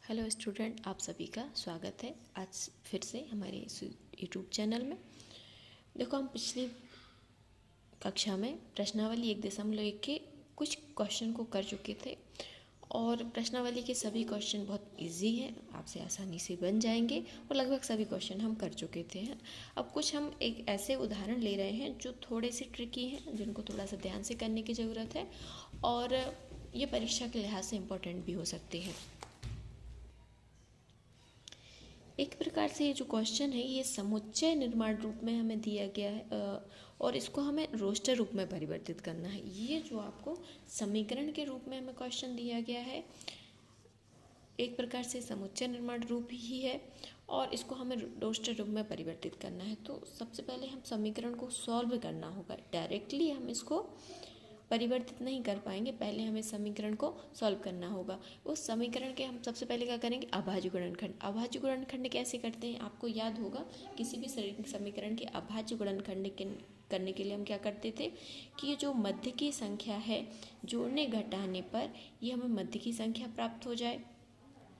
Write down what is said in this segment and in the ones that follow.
Hello student, आप सभी का स्वागत है आज फिर से हमारे इस यूट्यूब चैनल में। देखो, हम पिछली कक्षा में प्रश्नावली 1.1 के कुछ क्वेश्चन को कर चुके थे और प्रश्नावली के सभी क्वेश्चन बहुत इजी हैं, आपसे आसानी से बन जाएंगे और लगभग सभी क्वेश्चन हम कर चुके थे हैं। अब कुछ हम एक ऐसे उदाहरण ले रहे हैं जो थोड़े से ट्रिकी हैं, जिनको थोड़ा सा ध्यान से करने की ज़रूरत है और ये परीक्षा के लिहाज से इम्पोर्टेंट भी हो सकते हैं। एक प्रकार से ये जो क्वेश्चन है ये समुच्चय निर्माण रूप में हमें दिया गया है और इसको हमें रोस्टर रूप में परिवर्तित करना है। ये जो आपको समीकरण के रूप में हमें क्वेश्चन दिया गया है एक प्रकार से समुच्चय निर्माण रूप ही है और इसको हमें रोस्टर रूप में परिवर्तित करना है। तो सबसे पहले हम समीकरण को सॉल्व करना होगा। डायरेक्टली हम इसको परिवर्तित नहीं कर पाएंगे, पहले हमें समीकरण को सॉल्व करना होगा। उस समीकरण के हम सबसे पहले क्या करेंगे, अभाज्य गुणनखंड। अभाज्य गुणनखंड कैसे करते हैं, आपको याद होगा किसी भी समीकरण के अभाज्य गुणनखंड करने के लिए हम क्या करते थे कि ये जो मध्य की संख्या है जोड़ने घटाने पर ये हमें मध्य की संख्या प्राप्त हो जाए।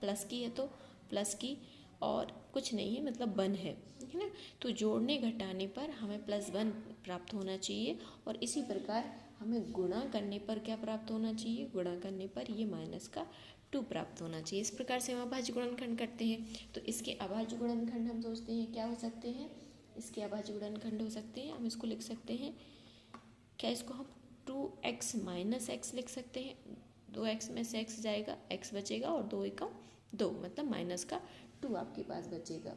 प्लस की है तो प्लस की और कुछ नहीं है, मतलब 1 है ना। तो जोड़ने घटाने पर हमें +1 प्राप्त होना चाहिए और इसी प्रकार हमें गुणा करने पर क्या प्राप्त होना चाहिए, गुणा करने पर ये -2 प्राप्त होना चाहिए। इस प्रकार से हम अभाज्य गुणनखंड करते हैं। तो इसके अभाज्य गुणनखंड हम सोचते हैं क्या हो सकते हैं, इसके अभाज्य गुणनखंड हो सकते हैं, हम इसको लिख सकते हैं क्या, इसको हम 2x - x लिख सकते हैं। 2x में से x जाएगा, x बचेगा और 2 एकम 2, मतलब -2 आपके पास बचेगा।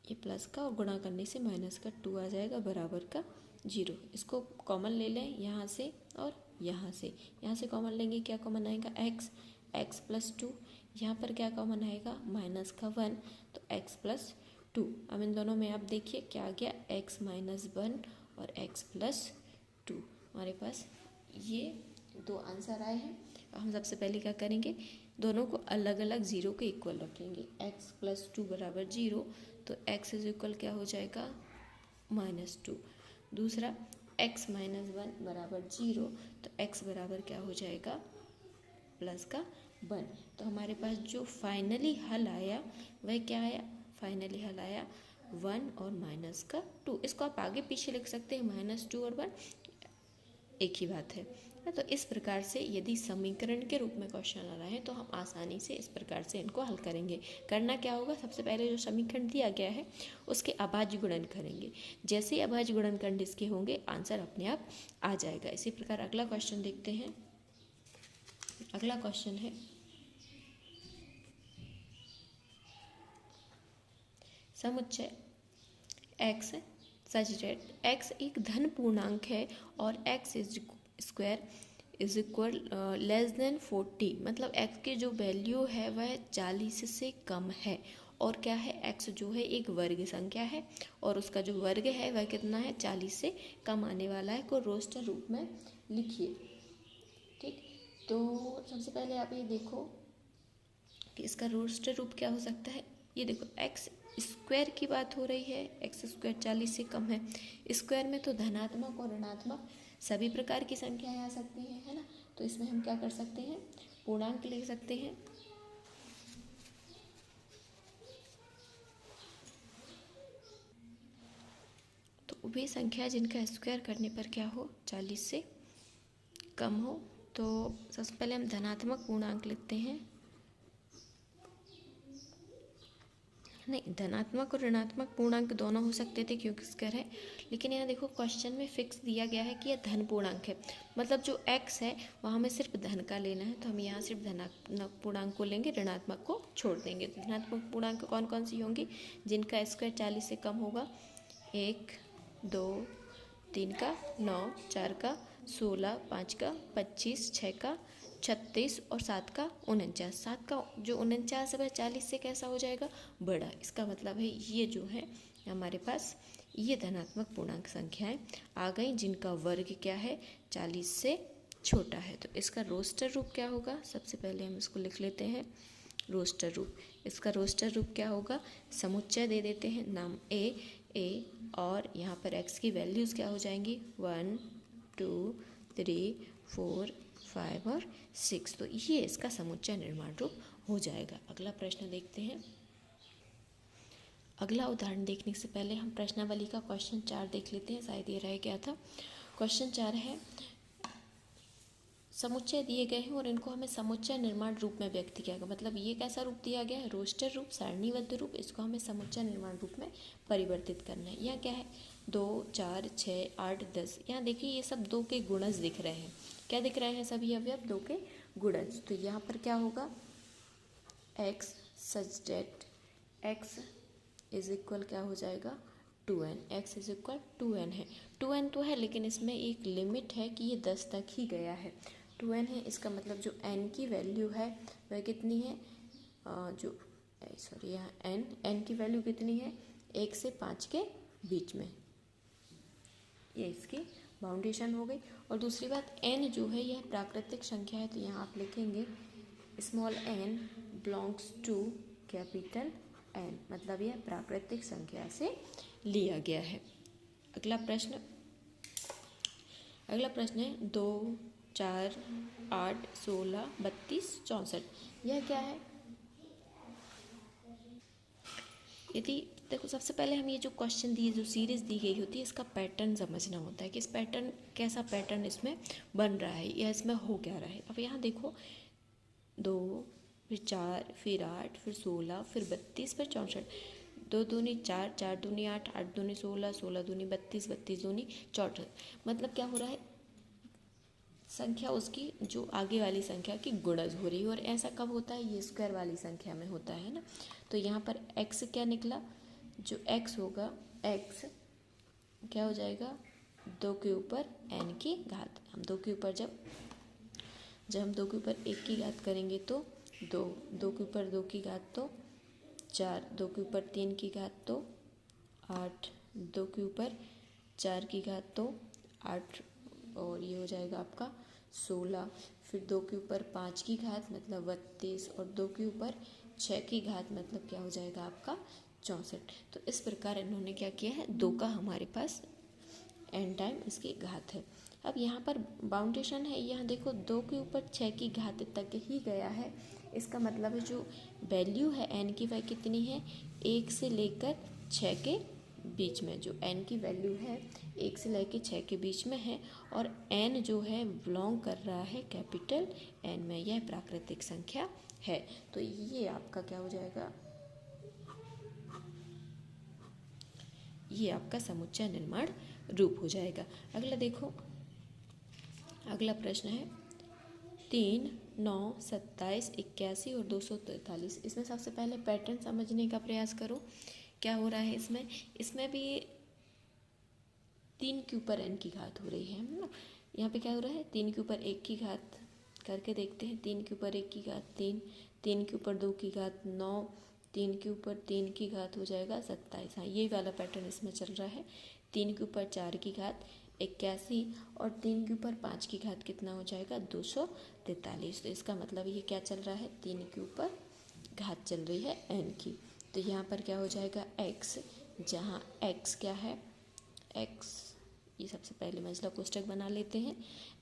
ये प्लस का और गुणा करने से -2 आ जाएगा बराबर का 0। इसको कॉमन ले लें यहाँ से और यहाँ से। यहाँ से कॉमन लेंगे, क्या कॉमन आएगा, x + 2। यहाँ पर क्या कॉमन आएगा, -1, तो x + 2। अब इन दोनों में आप देखिए क्या आ गया, x - 1 और x + 2। हमारे पास ये 2 आंसर आए हैं। हम सबसे पहले क्या करेंगे, दोनों को अलग अलग 0 के इक्वल रखेंगे। x + 2 = 0, तो x = क्या हो जाएगा, -2। दूसरा x - 1 = 0, तो x बराबर क्या हो जाएगा, +1। तो हमारे पास जो फाइनली हल आया वह क्या आया, फाइनली हल आया 1 और -2। इसको आप आगे पीछे लिख सकते हैं, -2 और 1 एक ही बात है। तो इस प्रकार से यदि समीकरण के रूप में क्वेश्चन आ रहा है तो हम आसानी से इस प्रकार से इनको हल करेंगे। करना क्या होगा, सबसे पहले जो समीकरण दिया गया है उसके अभाज्य गुणन करेंगे। जैसे ही अभाज्य गुणनखंड इसके होंगे आंसर अपने आप आ जाएगा। इसी प्रकार अगला क्वेश्चन देखते हैं। अगला क्वेश्चन है समुच्चय x सच दैट x एक धन पूर्णांक है और x² = 40, मतलब x की जो वैल्यू है वह 40 से कम है। और क्या है, x जो है एक वर्ग संख्या है और उसका जो वर्ग है वह कितना है, 40 से कम आने वाला है। को रोस्टर रूप में लिखिए। ठीक, तो सबसे पहले आप ये देखो कि इसका रोस्टर रूप क्या हो सकता है। ये देखो x² की बात हो रही है, x² 40 से कम है। स्क्वायर में तो धनात्मक और ऋणात्मक सभी प्रकार की संख्याएं आ सकती हैं, है ना। तो इसमें हम क्या कर सकते हैं, पूर्णांक लिख सकते हैं। तो वे संख्या जिनका स्क्वायर करने पर क्या हो, 40 से कम हो। तो सबसे पहले हम धनात्मक पूर्णांक लिखते हैं। नहीं, धनात्मक और ऋणात्मक पूर्णांक दोनों हो सकते थे क्योंकि स्क्वायर है, लेकिन यहाँ देखो क्वेश्चन में फिक्स दिया गया है कि यह धन पूर्णांक है, मतलब जो x है वहाँ हमें सिर्फ धन का लेना है। तो हम यहाँ सिर्फ धनात्मक पूर्णांक को लेंगे, ऋणात्मक को छोड़ देंगे। तो धनात्मक पूर्णांक कौन कौन सी होंगी, जिनका स्क्वायर 40 से कम होगा, 1, 2, 3 का 9, 4 का 16, 5 का 25, 6 का 36 और 7 का 49। 7 का जो 49 है वह 40 से कैसा हो जाएगा, बड़ा। इसका मतलब है ये जो है हमारे पास ये धनात्मक पूर्णांक संख्याएं आ गई जिनका वर्ग क्या है, 40 से छोटा है। तो इसका रोस्टर रूप क्या होगा, सबसे पहले हम इसको लिख लेते हैं रोस्टर रूप। इसका रोस्टर रूप क्या होगा, समुच्चय दे देते हैं नाम ए, और यहाँ पर x की वैल्यूज़ क्या हो जाएंगी 1 2 3 4 5 और 6। तो ये इसका समुच्चय निर्माण रूप हो जाएगा। अगला प्रश्न देखते हैं। अगला उदाहरण देखने से पहले हम प्रश्नावली का क्वेश्चन 4 देख लेते हैं, शायद ये रह गया था। क्वेश्चन 4 है, समुच्चय दिए गए हैं और इनको हमें समुच्चय निर्माण रूप में व्यक्त किया गया। मतलब ये कैसा रूप दिया गया है, रोस्टर रूप, सारणीबद्ध रूप, इसको हमें समुच्चय निर्माण रूप में परिवर्तित करना है। यहाँ क्या है 2 4 6 8 10। यहाँ देखिए ये सब 2 के गुणज दिख रहे हैं। क्या दिख रहे हैं सभी अवयव 2 के गुणज। तो यहाँ पर क्या होगा x such that x is equal क्या हो जाएगा 2n। x is equal 2n है, 2n तो है लेकिन इसमें एक लिमिट है कि ये 10 तक ही गया है। 2n है, इसका मतलब जो n की वैल्यू है वह कितनी है, यहाँ n की वैल्यू कितनी है 1 से 5 के बीच में, ये इसकी बाउंडेशन हो गई। और दूसरी बात n जो है यह प्राकृतिक संख्या है, तो यहाँ आप लिखेंगे small n belongs to capital n, मतलब यह प्राकृतिक संख्या से लिया गया है। अगला प्रश्न है 2 4 8 16 32 64। यह क्या है, यदि देखो सबसे पहले हम ये जो क्वेश्चन दिए, जो सीरीज दी गई होती है, इसका पैटर्न समझना होता है कि इस पैटर्न कैसा पैटर्न इसमें बन रहा है या इसमें हो क्या रहा है। अब यहाँ देखो 2 फिर 4 फिर 8 फिर 16 फिर 32 फिर 64। 2 दूनी 4 4 दूनी 8 8 दूनी 16 16 दूनी 32 32 दूनी 64। मतलब क्या हो रहा है, संख्या उसकी जो आगे वाली संख्या की गुणज हो रही है। और ऐसा कब होता है, ये स्क्वायर वाली संख्या में होता है ना। तो यहाँ पर x क्या निकला, जो x होगा x क्या हो जाएगा 2 के ऊपर n की घात। हम 2 के ऊपर जब हम 2 के ऊपर 1 की घात करेंगे तो 2, 2 के ऊपर 2 की घात तो 4, 2 के ऊपर 3 की घात तो 8, 2 के ऊपर 4 की घात तो 8, और ये हो जाएगा आपका 16। फिर 2 के ऊपर 5 की घात मतलब 32, और 2 के ऊपर 6 की घात मतलब क्या हो जाएगा आपका 64। तो इस प्रकार इन्होंने क्या किया है, 2 का हमारे पास n टाइम इसकी घात है। अब यहाँ पर बाउंडेशन है, यहाँ देखो 2 के ऊपर 6 की घात तक ही गया है। इसका मतलब है जो वैल्यू है n की वह कितनी है 1 से लेकर 6 के बीच में। जो n की वैल्यू है 1 से लेकर 6 के बीच में है, और n जो है बिलोंग कर रहा है कैपिटल n में, यह प्राकृतिक संख्या है। तो ये आपका क्या हो जाएगा, ये आपका समुच्चय निर्माण रूप हो जाएगा। अगला देखो, अगला प्रश्न है 3 9 27 81 और 243। इसमें सबसे पहले पैटर्न समझने का प्रयास करो, क्या हो रहा है इसमें भी 3 के ऊपर n की घात हो रही है ना। यहाँ पे क्या हो रहा है 3 के ऊपर 1 की घात करके देखते हैं। 3 के ऊपर 1 की घात 3, 3 के ऊपर 2 की घात 9, 3 के ऊपर 3 की घात हो जाएगा 27। हाँ ये वाला पैटर्न इसमें चल रहा है। 3 के ऊपर 4 की घात 81, और 3 के ऊपर 5 की घात कितना हो जाएगा 243। तो इसका मतलब ये क्या चल रहा है, 3 के ऊपर घात चल रही है n की। तो यहाँ पर क्या हो जाएगा x, जहाँ x क्या है x, ये सबसे पहले मंजिला कोष्ठक बना लेते हैं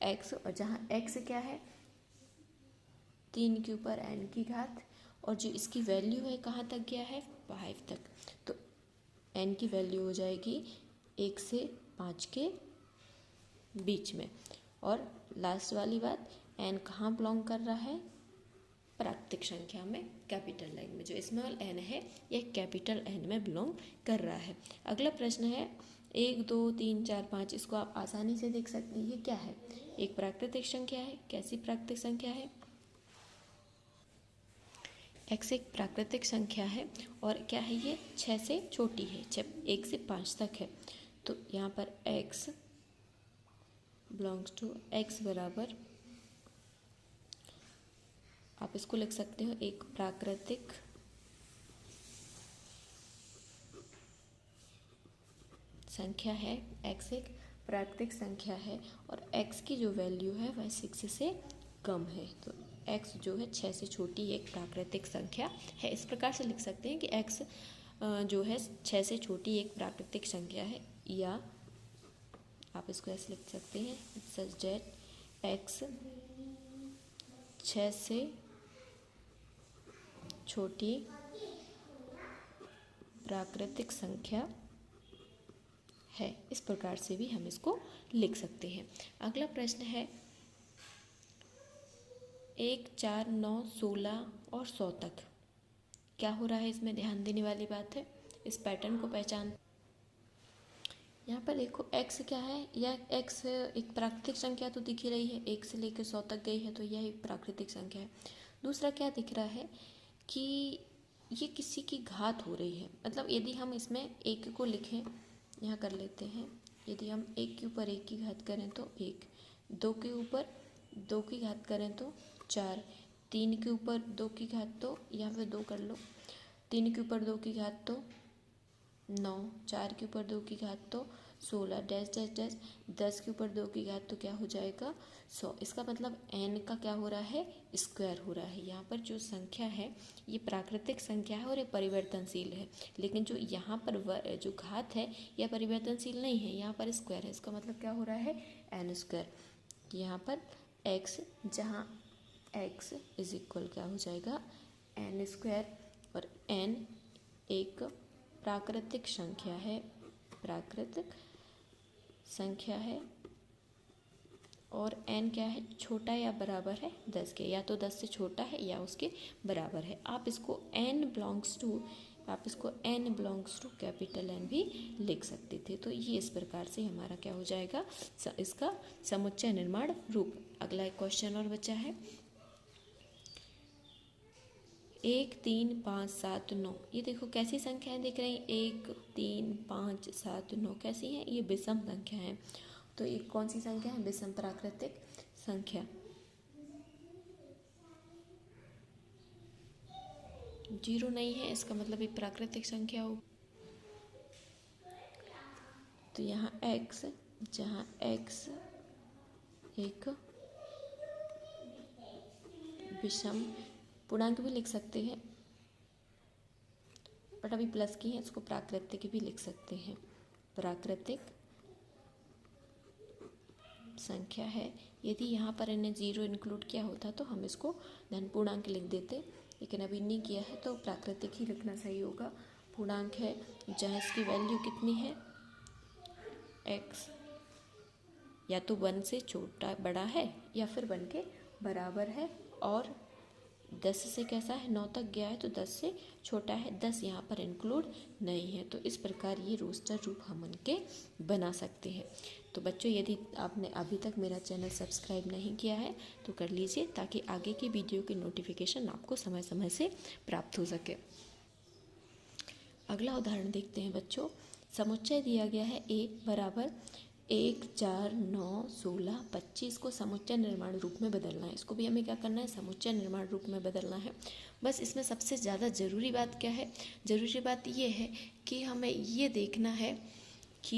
x, और जहाँ x क्या है 3 के ऊपर n की घात, और जो इसकी वैल्यू है कहाँ तक गया है 5 तक। तो n की वैल्यू हो जाएगी 1 से 5 के बीच में। और लास्ट वाली बात, n कहाँ बिलोंग कर रहा है प्राकृतिक संख्या में, कैपिटल n में। जो स्मॉल n है यह कैपिटल n में बिलोंग कर रहा है। अगला प्रश्न है 1 2 3 4 5। इसको आप आसानी से देख सकते हैं, ये क्या है, एक प्राकृतिक संख्या है। कैसी प्राकृतिक संख्या है, x एक प्राकृतिक संख्या है, और क्या है ये 6 से छोटी है, 1 से 5 तक है। तो यहाँ पर x बिलोंग्स टू x बराबर, आप इसको लिख सकते हो एक प्राकृतिक संख्या है। x एक प्राकृतिक संख्या है, और x की जो वैल्यू है वह 6 से कम है। तो x जो है 6 से छोटी एक प्राकृतिक संख्या है। इस प्रकार से लिख सकते हैं कि x जो है 6 से छोटी एक प्राकृतिक संख्या है, या आप इसको ऐसे लिख सकते हैं सच डेट x 6 से छोटी प्राकृतिक संख्या है। इस प्रकार से भी हम इसको लिख सकते हैं। अगला प्रश्न है 1, 4, 9, 16 और 100 तक क्या हो रहा है, इसमें ध्यान देने वाली बात है। इस पैटर्न को पहचान, यहाँ पर देखो x क्या है, यह x एक प्राकृतिक संख्या तो दिख ही रही है, 1 से लेकर 100 तक गई है तो यह एक प्राकृतिक संख्या है। दूसरा क्या दिख रहा है कि ये किसी की घात हो रही है, मतलब यदि हम इसमें 1 को लिखें, यहाँ कर लेते हैं, यदि हम 1 के ऊपर 1 की घात करें तो 1, 2 के ऊपर 2 की घात करें तो 4, 3 के ऊपर 2 की घात तो यहाँ पे 2 कर लो, 3 के ऊपर 2 की घात तो 9, 4 के ऊपर 2 की घात तो 16, डैश डैश डैश 10 के ऊपर 2 की घात तो क्या हो जाएगा 100। इसका मतलब n का क्या हो रहा है, स्क्वायर हो रहा है। यहाँ पर जो संख्या है ये प्राकृतिक संख्या है और ये परिवर्तनशील है, लेकिन जो यहाँ पर जो घात है यह परिवर्तनशील नहीं है, यहाँ पर स्क्वायर है। इसका मतलब क्या हो रहा है n स्क्वायर। यहाँ पर x, जहाँ x इज इक्वल क्या हो जाएगा n स्क्वायर, और n एक प्राकृतिक संख्या है, प्राकृतिक संख्या है, और n क्या है, छोटा या बराबर है 10 के, या तो 10 से छोटा है या उसके बराबर है। आप इसको n belongs to capital N भी लिख सकते थे। तो ये इस प्रकार से हमारा क्या हो जाएगा, इसका समुच्चय निर्माण रूप। अगला एक क्वेश्चन और बचा है 1, 3, 5, 7, 9। ये देखो कैसी संख्याएं दिख रही हैं, 1, 3, 5, 7, 9 कैसी हैं, ये विषम संख्या है। तो ये कौन सी संख्या है, विषम प्राकृतिक संख्या। जीरो नहीं है, इसका मतलब ये प्राकृतिक संख्या हो। तो यहाँ x, जहाँ x एक विषम पूर्णांक भी लिख सकते हैं, बट अभी प्लस की है, इसको प्राकृतिक भी लिख सकते हैं। प्राकृतिक संख्या है। यदि यहाँ पर इन्हें 0 इंक्लूड किया होता तो हम इसको धन पूर्णांक लिख देते, लेकिन अभी नहीं किया है तो प्राकृतिक ही लिखना सही होगा। पूर्णांक है जहाँ इसकी वैल्यू कितनी है x, या तो 1 से छोटा बड़ा है या फिर 1 के बराबर है, और 10 से कैसा है 9 तक गया है तो 10 से छोटा है, 10 यहाँ पर इंक्लूड नहीं है। तो इस प्रकार ये रोस्टर रूप हम उनके बना सकते हैं। तो बच्चों, यदि आपने अभी तक मेरा चैनल सब्सक्राइब नहीं किया है तो कर लीजिए, ताकि आगे की वीडियो की नोटिफिकेशन आपको समय समय से प्राप्त हो सके। अगला उदाहरण देखते हैं बच्चों। समुच्चय दिया गया है a बराबर 1, 4, 9, 16, 25 को समुच्चय निर्माण रूप में बदलना है। इसको भी हमें क्या करना है, समुच्चय निर्माण रूप में बदलना है। बस इसमें सबसे ज़्यादा ज़रूरी बात क्या है, ज़रूरी बात ये है कि हमें ये देखना है कि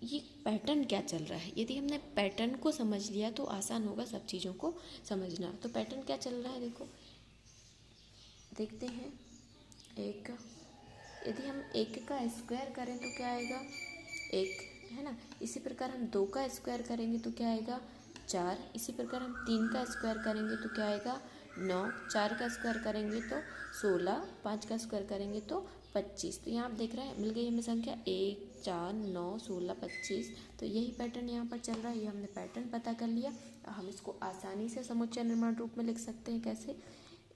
ये पैटर्न क्या चल रहा है। यदि हमने पैटर्न को समझ लिया तो आसान होगा सब चीज़ों को समझना। तो पैटर्न क्या चल रहा है, देखो देखते हैं। यदि हम 1 का स्क्वायर करें तो क्या आएगा 1, है ना। इसी प्रकार हम 2 का स्क्वायर करेंगे तो क्या आएगा 4। इसी प्रकार हम 3 का स्क्वायर करेंगे तो क्या आएगा 9, 4 का स्क्वायर करेंगे तो 16, 5 का स्क्वायर करेंगे तो 25। तो यहाँ आप देख रहे हैं मिल गई हमें संख्या 1, 4, 9, 16, 25। तो यही पैटर्न यहाँ पर चल रहा है। ये हमने पैटर्न पता कर लिया। हम इसको आसानी से समुच्चय निर्माण रूप में लिख सकते हैं। कैसे,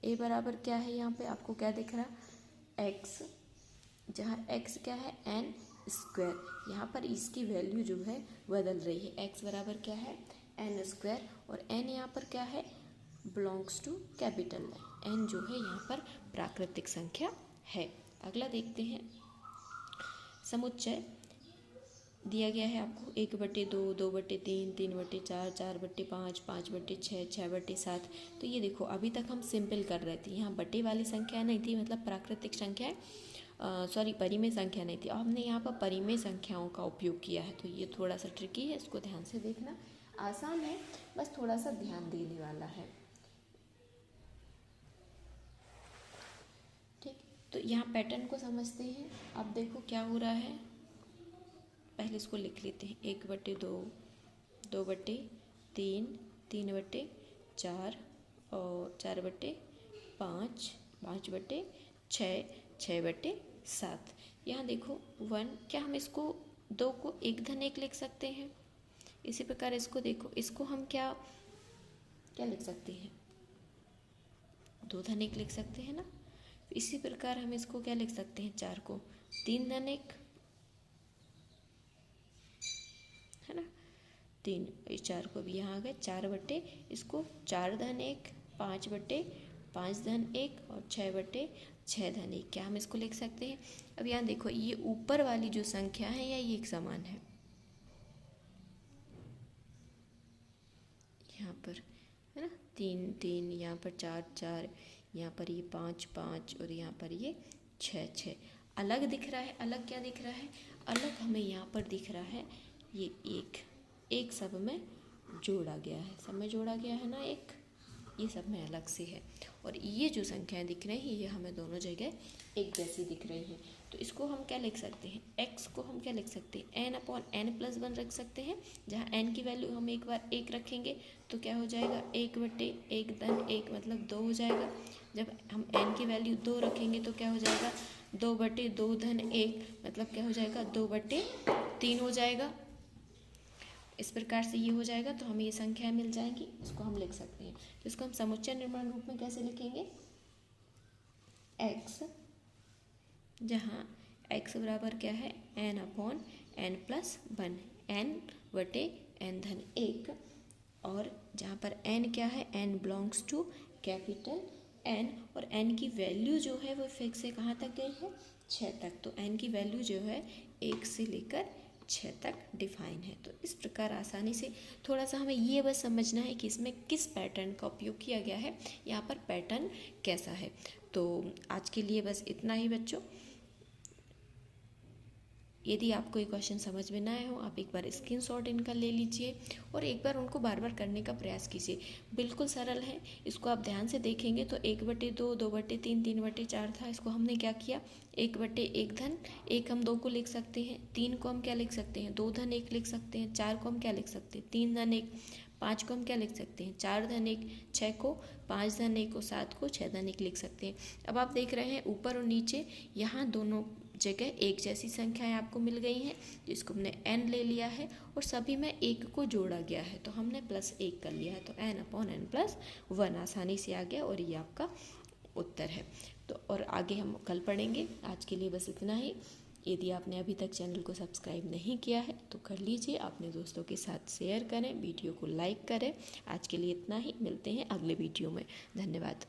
a बराबर क्या है, यहाँ पे आपको क्या दिख रहा x, जहाँ x क्या है n स्क्वायर। यहाँ पर इसकी वैल्यू जो है बदल रही है। x बराबर क्या है n स्क्वायर, और n यहाँ पर क्या है बिलोंग्स टू कैपिटल n, जो है यहाँ पर प्राकृतिक संख्या है। अगला देखते हैं। समुच्चय दिया गया है आपको 1/2, 2/3, 3/4, 4/5, 5/6, 6/7। तो ये देखो अभी तक हम सिंपल कर रहे थे, यहाँ बटे वाली संख्या नहीं थी, मतलब प्राकृतिक संख्या परिमेय संख्या नहीं थी। अब हमने यहाँ पर परिमेय संख्याओं का उपयोग किया है, तो ये थोड़ा सा ट्रिकी है, इसको ध्यान से देखना। आसान है, बस थोड़ा सा ध्यान देने वाला है। ठीक, तो यहाँ पैटर्न को समझते हैं। अब देखो क्या हो रहा है, पहले इसको लिख लेते हैं। 1/2, 2/3, 3/4 और 4/5, 5/6, 6/7। यहाँ देखो 1, क्या हम इसको 2 को 1 लिख सकते हैं? इसी प्रकार इसको देखो, इसको हम क्या लिख सकते हैं? 2 लिख सकते हैं ना। इसी प्रकार हम इसको क्या लिख सकते हैं? 4 को 3 है ना, 3, 4 को भी यहाँ आ गए 4 इसको 4 5/5 और 6/6 क्या हम इसको लिख सकते हैं? अब यहाँ देखो, ये ऊपर वाली जो संख्या है या ये एक समान है, यहाँ पर है ना, 3 3, यहाँ पर 4 4, यहाँ पर ये 5 5 और यहाँ पर ये 6 6। अलग दिख रहा है, अलग क्या दिख रहा है? अलग हमें यहाँ पर दिख रहा है ये एक सब में जोड़ा गया है, सब में जोड़ा गया है ना एक, ये सब में अलग से है। और ये जो संख्याएं दिख रही हैं ये हमें दोनों जगह एक जैसी दिख रही हैं। तो इसको हम क्या लिख सकते हैं? x को हम क्या लिख सकते हैं? n/n+1 रख सकते हैं, जहाँ n की वैल्यू हम एक बार 1 रखेंगे तो क्या हो जाएगा? 1/1 मतलब 2 हो जाएगा। जब हम n की वैल्यू 2 रखेंगे तो क्या हो जाएगा? 2/2 मतलब क्या हो जाएगा? 2/3 हो जाएगा। इस प्रकार से ये हो जाएगा तो हमें ये संख्या मिल जाएगी, इसको हम लिख सकते हैं। तो इसको हम समुच्चय निर्माण रूप में कैसे लिखेंगे? x, जहाँ x बराबर क्या है? n/n+1, n/n-1, और जहाँ पर n क्या है? n belongs to capital N, और n की वैल्यू जो है वो फिक्स है, कहाँ तक गई है? 6 तक। तो n की वैल्यू जो है 1 से लेकर 6 तक डिफाइन है। तो इस प्रकार आसानी से, थोड़ा सा हमें ये बस समझना है कि इसमें किस पैटर्न का उपयोग किया गया है, यहाँ पर पैटर्न कैसा है। तो आज के लिए बस इतना ही बच्चों। यदि आपको ये क्वेश्चन समझ में ना आए हो, आप एक बार स्क्रीनशॉट इनका ले लीजिए और एक बार उनको बार बार करने का प्रयास कीजिए। बिल्कुल सरल है, इसको आप ध्यान से देखेंगे तो 1/2, 2/3, 3/4 था। इसको हमने क्या किया? 1/1 हम 2 को लिख सकते हैं, 3 को हम क्या लिख सकते हैं? 2 लिख सकते हैं, 4 को हम क्या लिख सकते हैं? 3 5 को हम क्या लिख सकते हैं? 4 6 को 5 और 7 को 6 लिख सकते हैं। अब आप देख रहे हैं ऊपर और नीचे यहाँ दोनों जगह एक जैसी संख्याएं आपको मिल गई हैं, जिसको हमने n ले लिया है और सभी में 1 को जोड़ा गया है तो हमने +1 कर लिया है। तो n/n+1 आसानी से आ गया और ये आपका उत्तर है। तो और आगे हम कल पढ़ेंगे। आज के लिए बस इतना ही। यदि आपने अभी तक चैनल को सब्सक्राइब नहीं किया है तो कर लीजिए, अपने दोस्तों के साथ शेयर करें, वीडियो को लाइक करें। आज के लिए इतना ही, मिलते हैं अगले वीडियो में। धन्यवाद।